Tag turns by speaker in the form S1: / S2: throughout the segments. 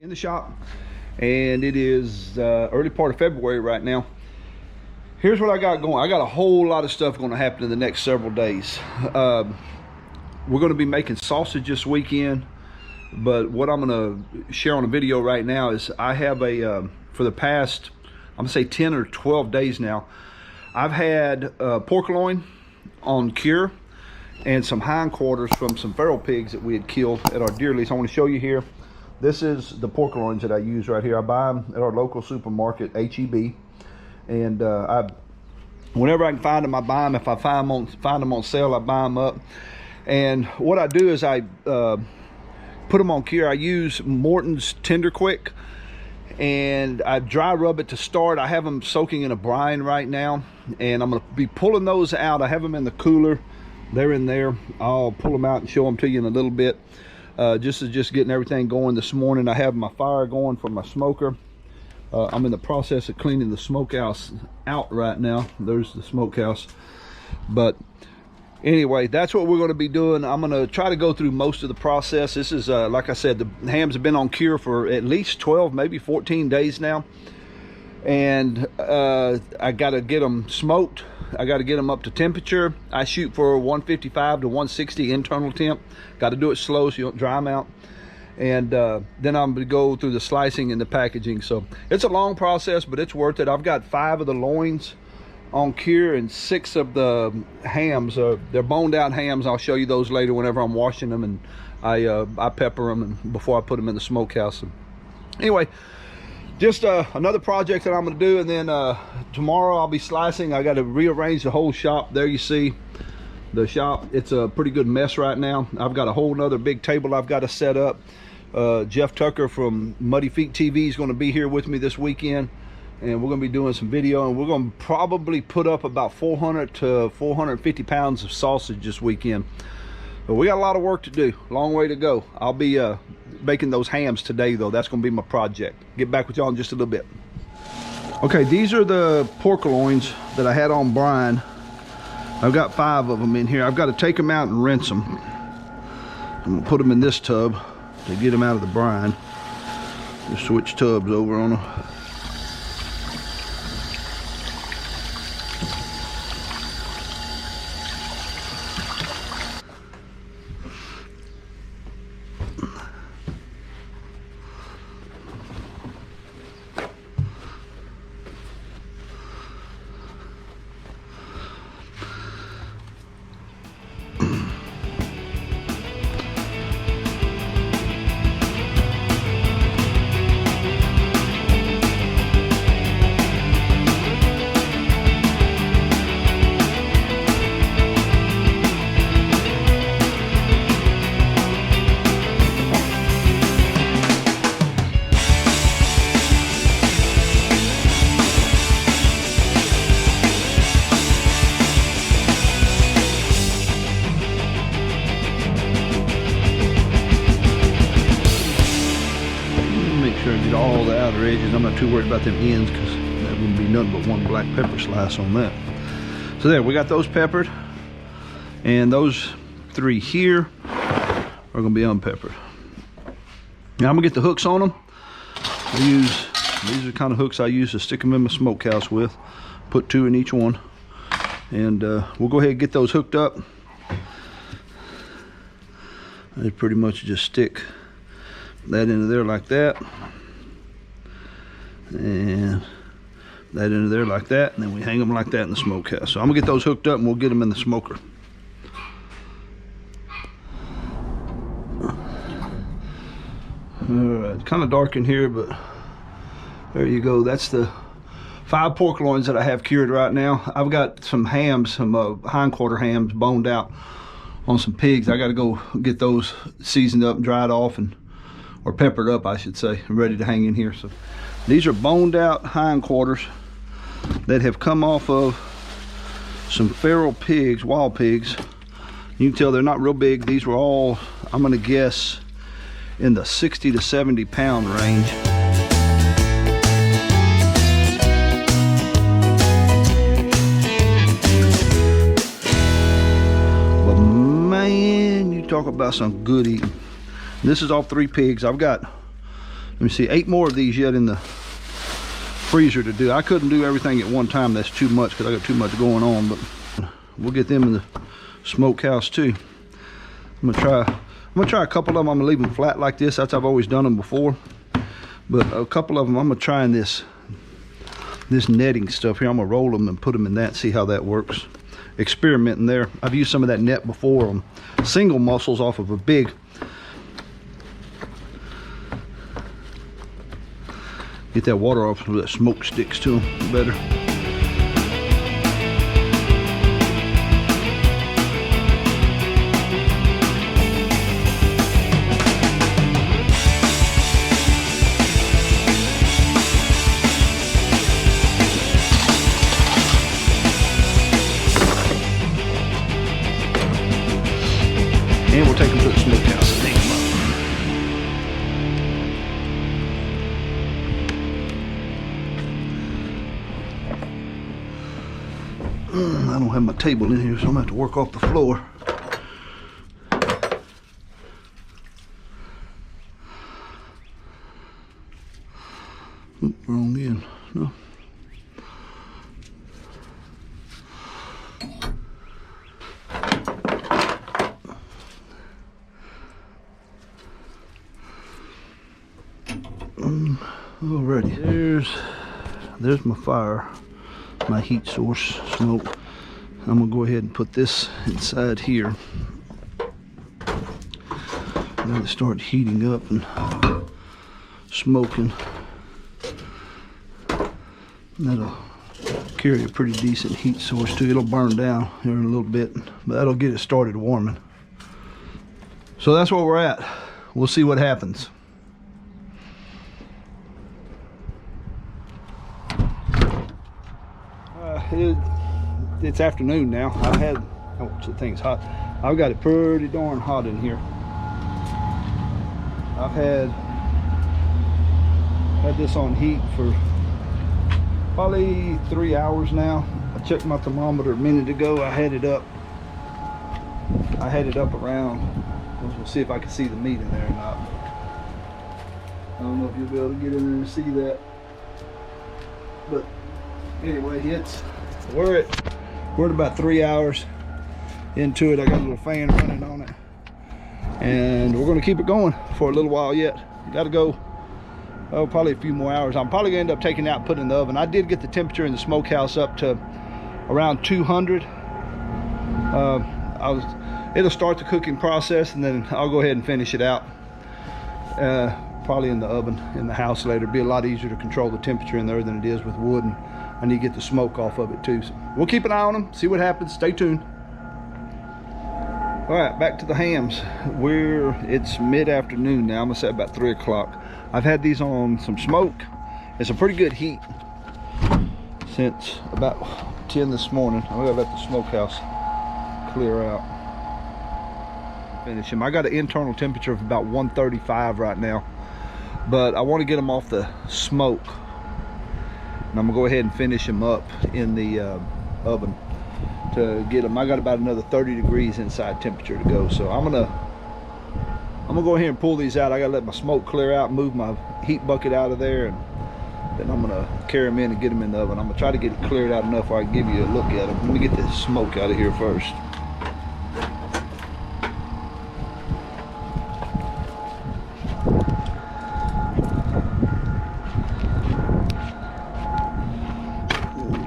S1: In the shop, and it is early part of February right now. Here's what I got going. I got a whole lot of stuff going to happen in the next several days. We're going to be making sausage this weekend, but what I'm going to share on a video right now is I have a for the past, I'm gonna say 10 or 12 days now, I've had pork loin on cure and some hindquarters from some feral pigs that we had killed at our deer lease. I want to show you here. This is the pork loins that I use right here. I buy them at our local supermarket, HEB, and whenever I can find them, I buy them. If I find them on sale, I buy them up. And what I do is I put them on cure. I use Morton's Tender Quick, and I dry rub it to start. I have them soaking in a brine right now, and I'm going to be pulling those out. I have them in the cooler. They're in there. I'll pull them out and show them to you in a little bit. Just getting everything going this morning. I have my fire going for my smoker. I'm in the process of cleaning the smokehouse out right now. There's the smokehouse. But anyway, that's what we're going to be doing. I'm going to try to go through most of the process. This is like I said, the hams have been on cure for at least 12, maybe 14 days now, and I got to get them smoked. I got to get them up to temperature. I shoot for 155 to 160 internal temp. Got to do it slow so you don't dry them out. And then I'm going to go through the slicing and the packaging. So it's a long process, but it's worth it. I've got 5 of the loins on cure and 6 of the hams. They're boned out hams. I'll show you those later whenever I'm washing them, and I pepper them and before I put them in the smokehouse. And anyway, just another project that I'm going to do, and then tomorrow I'll be slicing. I got to rearrange the whole shop. There you see the shop. It's a pretty good mess right now. I've got a whole nother big table I've got to set up. Jeff Tucker from Muddy Feet TV is going to be here with me this weekend, and we're going to be doing some video, and we're going to probably put up about 400 to 450 pounds of sausage this weekend. But we got a lot of work to do, long way to go. I'll be baking those hams today though. That's going to be my project. Get back with y'all in just a little bit. Okay, these are the pork loins that I had on brine. I've got 5 of them in here. I've got to take them out and rinse them. I'm going to put them in this tub to get them out of the brine. Just switch tubs over on them. All the outer edges. I'm not too worried about them ends because that wouldn't be nothing but one black pepper slice on that. So there, we got those peppered, and those 3 here are going to be unpeppered. Now I'm gonna get the hooks on them. These are the kind of hooks I use to stick them in my smokehouse with. Put 2 in each one, and we'll go ahead and get those hooked up. I pretty much just stick that into there like that, and that into there like that, and then we hang them like that in the smokehouse. So I'm gonna get those hooked up and we'll get them in the smoker. Alright, kind of dark in here, but there you go. That's the 5 pork loins that I have cured right now. I've got some hams, some hindquarter hams boned out on some pigs. I got to go get those seasoned up and dried off, and or peppered up I should say, ready to hang in here. So these are boned out hindquarters that have come off of some feral pigs, wild pigs. You can tell they're not real big. These were all, I'm gonna guess, in the 60 to 70 pound range. But man, you talk about some good eating. This is all 3 pigs. I've got me see, 8 more of these yet in the freezer to do. I couldn't do everything at one time. That's too much because I got too much going on, but we'll get them in the smokehouse too. I'm gonna try a couple of them. I'm gonna leave them flat like this. That's how I've always done them before. But a couple of them, I'm gonna try in this netting stuff here. I'm gonna roll them and put them in that, see how that works. Experimenting there. I've used some of that net before on single mussels off of a big. Get that water off so that smoke sticks to them better. And we'll take them to the smokehouse and hang them up. I don't have my table in here, so I'm gonna have to work off the floor. Oop, wrong end. No. Alrighty, there's my fire, my heat source, smoke. I'm gonna go ahead and put this inside here. Let it start heating up and smoking. That'll carry a pretty decent heat source too. It'll burn down here in a little bit, but that'll get it started warming. So that's where we're at. We'll see what happens. It's afternoon now. Oh, the thing's hot. I've got it pretty darn hot in here. I've had this on heat for probably 3 hours now. I checked my thermometer a minute ago. I had it up around. We'll see if I can see the meat in there or not. I don't know if you'll be able to get in there and see that. But anyway, we're at about 3 hours into it. I got a little fan running on it, and we're going to keep it going for a little while yet. Got to go, probably a few more hours. I'm probably going to end up taking it out and putting it in the oven. I did get the temperature in the smokehouse up to around 200. It'll start the cooking process, and then I'll go ahead and finish it out. Probably in the oven in the house later. It'll be a lot easier to control the temperature in there than it is with wood, and I need to get the smoke off of it too. So we'll keep an eye on them, see what happens. Stay tuned. All right, back to the hams. It's mid-afternoon now. I'm gonna say about 3 o'clock. I've had these on some smoke. It's a pretty good heat since about 10 this morning. I'm gonna let the smokehouse clear out. Finish them. I got an internal temperature of about 135 right now, but I want to get them off the smoke. And I'm gonna go ahead and finish them up in the oven to get them. I got about another 30 degrees inside temperature to go. So I'm gonna go ahead and pull these out. I gotta let my smoke clear out, move my heat bucket out of there, and then I'm gonna carry them in and get them in the oven. I'm gonna try to get it cleared out enough where I can give you a look at them. Let me get this smoke out of here first.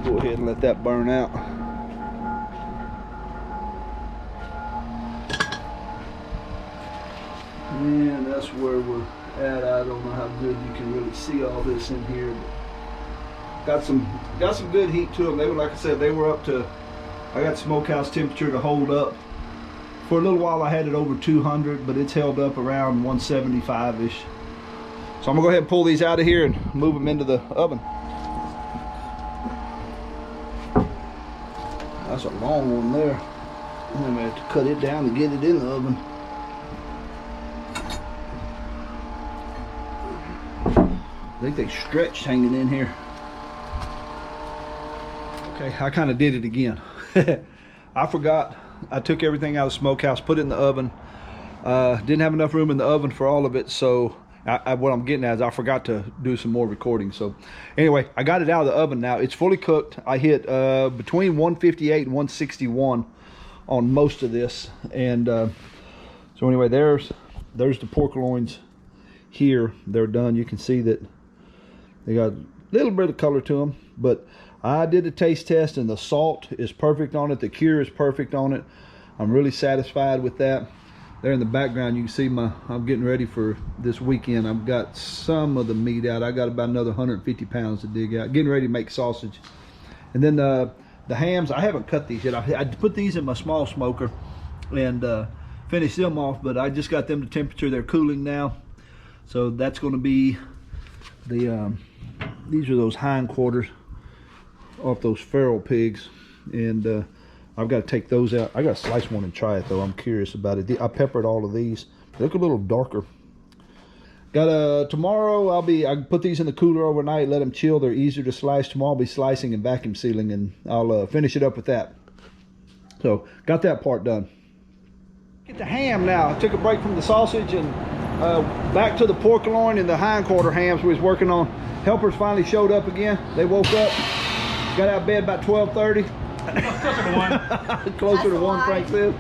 S1: Go ahead and let that burn out. And that's where we're at. I don't know how good you can really see all this in here, but got some good heat to them. They were, like I said, they were up to, I got smokehouse temperature to hold up. For a little while I had it over 200, but it's held up around 175-ish. So I'm gonna go ahead and pull these out of here and move them into the oven. That's a long one there. I'm gonna have to cut it down to get it in the oven. I think they stretched hanging in here. Okay, I kind of did it again. I forgot. I took everything out of the smokehouse, put it in the oven. Didn't have enough room in the oven for all of it, so what I'm getting at is I forgot to do some more recording. So anyway, I got it out of the oven now. It's fully cooked. I hit between 158 and 161 on most of this. And so anyway, there's the pork loins here. They're done. You can see that they got a little bit of color to them, but I did the taste test and the salt is perfect on it. The cure is perfect on it. I'm really satisfied with that. There in the background, you can see I'm getting ready for this weekend. I've got some of the meat out. I got about another 150 pounds to dig out. Getting ready to make sausage. And then the hams, I haven't cut these yet. I put these in my small smoker and finished them off, but I just got them to temperature. They're cooling now. So that's going to be the, these are those hindquarters off those feral pigs. And I've got to take those out. I got to slice one and try it though. I'm curious about it. I peppered all of these. They look a little darker. Got tomorrow I put these in the cooler overnight, let them chill. They're easier to slice. Tomorrow I'll be slicing and vacuum sealing, and I'll finish it up with that. So got that part done. Get the ham now. I took a break from the sausage and back to the pork loin and the hindquarter hams we was working on. Helpers finally showed up again. They woke up. Got out of bed about 12:30.
S2: Closer to 1.
S1: Closer to 1, Frank said.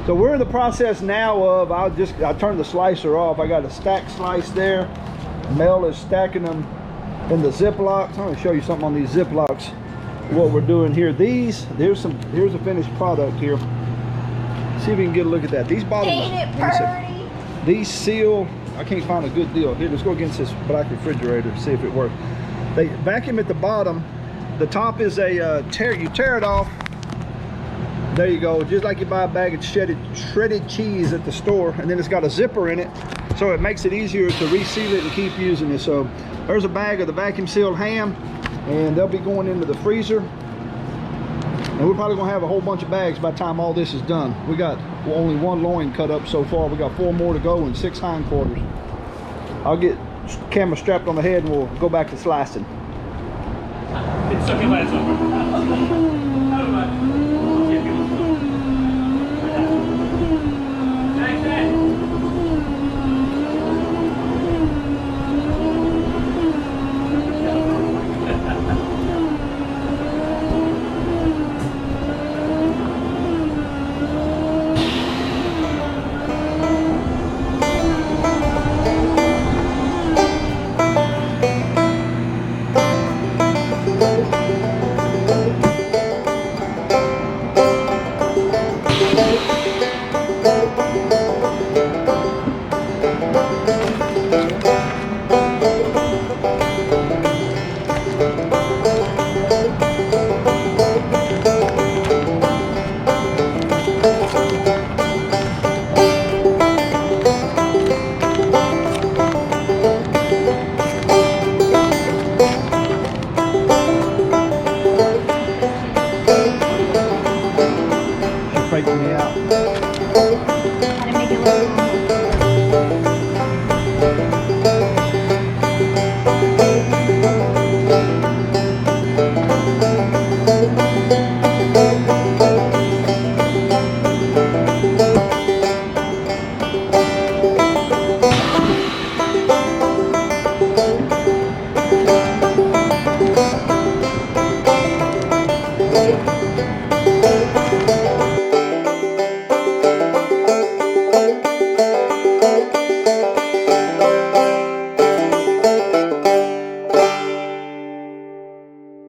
S1: So we're in the process now of, I turned the slicer off. I got a stack slice there. Mel is stacking them in the Ziplocs. I'm going to show you something on these Ziplocs. What we're doing here. Here's a finished product here. See if we can get a look at that. These bottoms, these seal. I can't find a good deal. Here, let's go against this black refrigerator, see if it works. They vacuum at the bottom. The top is a you tear it off. There you go, just like you buy a bag of shredded cheese at the store, and then it's got a zipper in it, so it makes it easier to reseal it and keep using it. So there's a bag of the vacuum sealed ham, and they'll be going into the freezer. And we're probably gonna have a whole bunch of bags by the time all this is done. We got only 1 loin cut up so far. We got 4 more to go and 6 hindquarters. I'll get camera strapped on the head and we'll go back to slicing.
S2: It's sucking lights over.